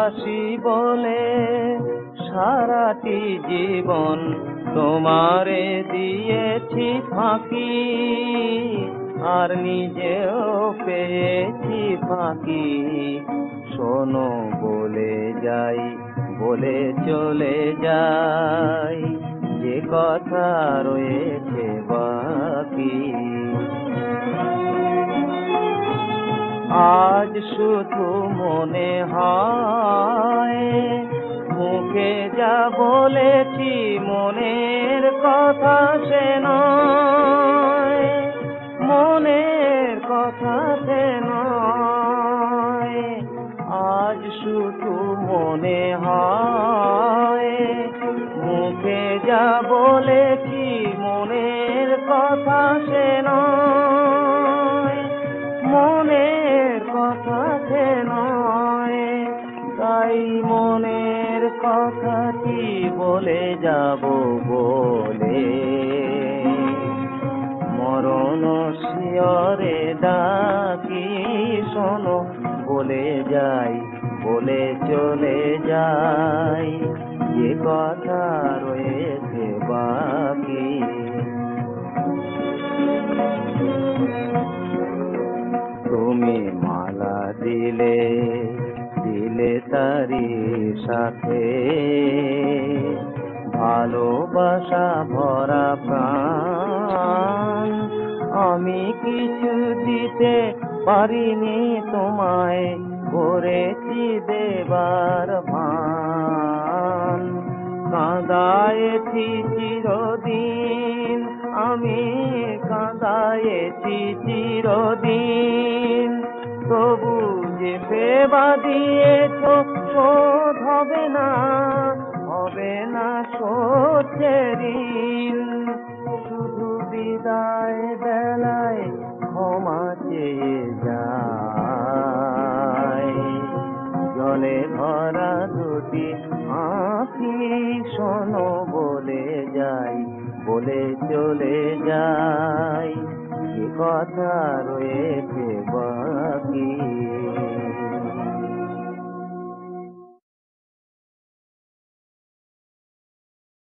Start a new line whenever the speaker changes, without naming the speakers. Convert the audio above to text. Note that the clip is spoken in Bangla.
ভালোবাসি বলে সারাটি জীবন তোমারে দিয়েছি ফাঁকি, আর নিজেও পেয়েছি ফাঁকি। শোনো বলে যাই, বলে চলে যাই, যে কথা রয়েছে বাকি। আজ শুধু মনে হয় মুখে যা বলেছি মনের কথা সে নয়, মনের কথা সে নয়। আজ শুধু মনে হয় মুখে যা বলেছি মনের কথা সে নয়, মনের কথা সে নয়। তাই মনের কথাটি বলে যাব বলে মরণ শিয়রে ডাকি। শোনো বলে যাই, বলে চলে যাই, যে কথা রয়েছে বাকি। তুমি মালা দিলে, দিলে তারি সাথে ভালোবাসা ভরা প্রাণ। আমি কিছু দিতে পারিনি তোমায়, করেছি দেবার ভান। কাঁদায়েছি চিরদিন, আমি কাঁদায়েছি চিরদিন, তবু যে সেবা দিয়েছ শোধ হবে না, হবে না শোধের ঋণ। শুধু বিদায় বেলায় ক্ষমা চেয়ে যাই, জলে ভরা দুটি আঁখি। শোনো বলে যাই, বলে চলে যাই, যে কথা রয়েছে বাকি।